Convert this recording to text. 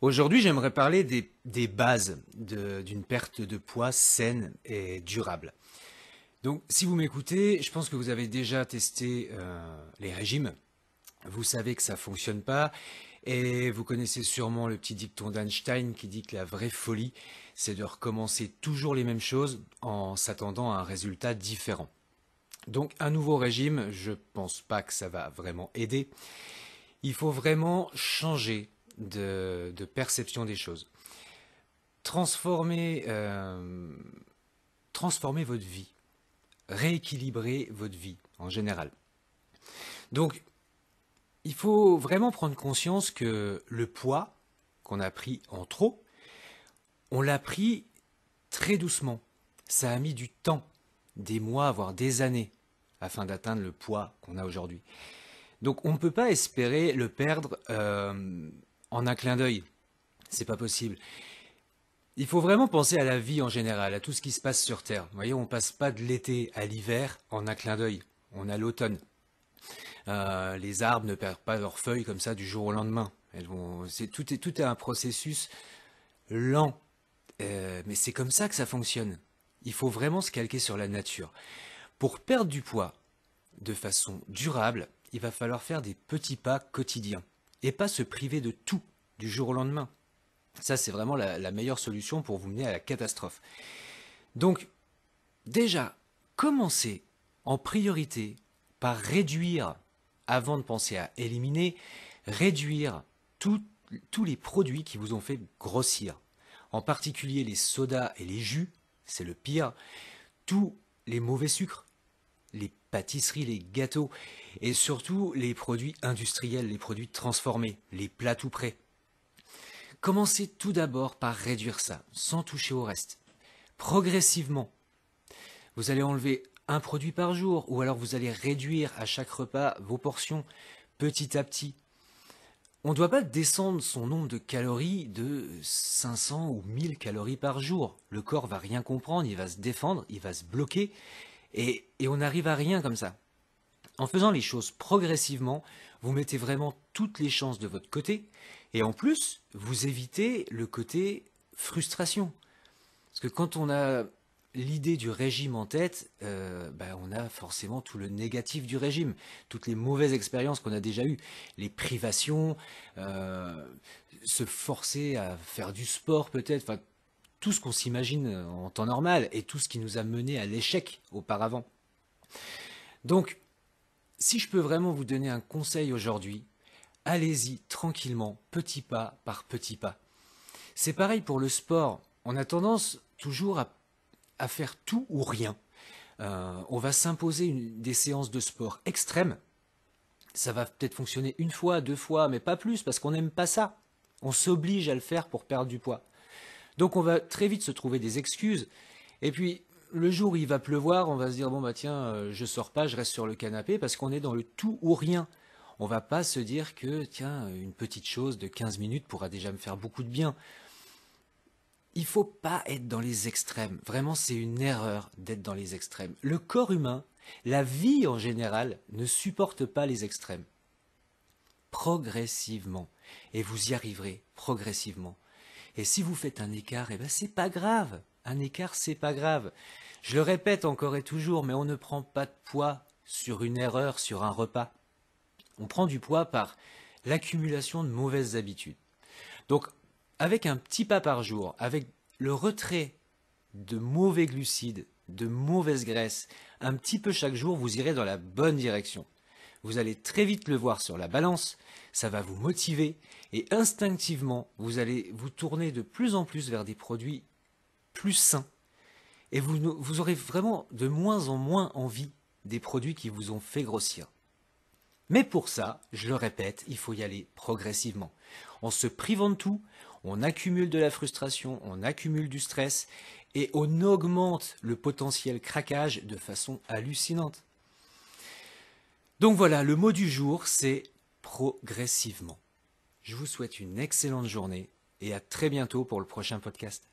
Aujourd'hui, j'aimerais parler des bases d'une perte de poids saine et durable. Donc, si vous m'écoutez, je pense que vous avez déjà testé les régimes. Vous savez que ça fonctionne pas. Et vous connaissez sûrement le petit dicton d'Einstein qui dit que la vraie folie, c'est de recommencer toujours les mêmes choses en s'attendant à un résultat différent. Donc, un nouveau régime, je pense pas que ça va vraiment aider. Il faut vraiment changer de perception des choses. Transformer, transformer votre vie, rééquilibrer votre vie en général. Donc, il faut vraiment prendre conscience que le poids qu'on a pris en trop, on l'a pris très doucement. Ça a mis du temps, des mois, voire des années, afin d'atteindre le poids qu'on a aujourd'hui. Donc on ne peut pas espérer le perdre en un clin d'œil. C'est pas possible. Il faut vraiment penser à la vie en général, à tout ce qui se passe sur Terre. Vous voyez, on passe pas de l'été à l'hiver en un clin d'œil. On a l'automne. Les arbres ne perdent pas leurs feuilles comme ça du jour au lendemain. Tout est un processus lent. Mais c'est comme ça que ça fonctionne. Il faut vraiment se calquer sur la nature. Pour perdre du poids de façon durable, il va falloir faire des petits pas quotidiens et pas se priver de tout du jour au lendemain. Ça, c'est vraiment la meilleure solution pour vous mener à la catastrophe. Donc, déjà, commencez en priorité par réduire, avant de penser à éliminer, réduire tous les produits qui vous ont fait grossir. En particulier les sodas et les jus, c'est le pire. Tous les mauvais sucres, les pâtisseries, les gâteaux, et surtout les produits industriels, les produits transformés, les plats tout prêts. Commencez tout d'abord par réduire ça, sans toucher au reste. Progressivement, vous allez enlever un produit par jour, ou alors vous allez réduire à chaque repas vos portions, petit à petit. On ne doit pas descendre son nombre de calories de 500 ou 1000 calories par jour. Le corps va rien comprendre, il va se défendre, il va se bloquer, et on n'arrive à rien comme ça. En faisant les choses progressivement, vous mettez vraiment toutes les chances de votre côté, et en plus, vous évitez le côté frustration. Parce que quand on a l'idée du régime en tête, on a forcément tout le négatif du régime, toutes les mauvaises expériences qu'on a déjà eues, les privations, euh, se forcer à faire du sport peut-être, enfin, tout ce qu'on s'imagine en temps normal et tout ce qui nous a mené à l'échec auparavant. Donc, si je peux vraiment vous donner un conseil aujourd'hui, allez-y tranquillement, petit pas par petit pas. C'est pareil pour le sport. On a tendance toujours à faire tout ou rien. On va s'imposer des séances de sport extrêmes. Ça va peut-être fonctionner une fois, deux fois, mais pas plus, parce qu'on n'aime pas ça. On s'oblige à le faire pour perdre du poids. Donc on va très vite se trouver des excuses. Et puis, le jour où il va pleuvoir, on va se dire, bon bah tiens, je sors pas, je reste sur le canapé, parce qu'on est dans le tout ou rien. On va pas se dire que, tiens, une petite chose de 15 minutes pourra déjà me faire beaucoup de bien. Il faut pas être dans les extrêmes. Vraiment, c'est une erreur d'être dans les extrêmes. Le corps humain, la vie en général, ne supporte pas les extrêmes. Progressivement. Et vous y arriverez progressivement. Et si vous faites un écart, eh ben c'est pas grave. Un écart, c'est pas grave. Je le répète encore et toujours, mais on ne prend pas de poids sur une erreur, sur un repas. On prend du poids par l'accumulation de mauvaises habitudes. Donc, avec un petit pas par jour, avec le retrait de mauvais glucides, de mauvaises graisses, un petit peu chaque jour, vous irez dans la bonne direction. Vous allez très vite le voir sur la balance, ça va vous motiver et instinctivement, vous allez vous tourner de plus en plus vers des produits plus sains et vous aurez vraiment de moins en moins envie des produits qui vous ont fait grossir. Mais pour ça, je le répète, il faut y aller progressivement. En se privant de tout, on accumule de la frustration, on accumule du stress et on augmente le potentiel craquage de façon hallucinante. Donc voilà, le mot du jour, c'est progressivement. Je vous souhaite une excellente journée et à très bientôt pour le prochain podcast.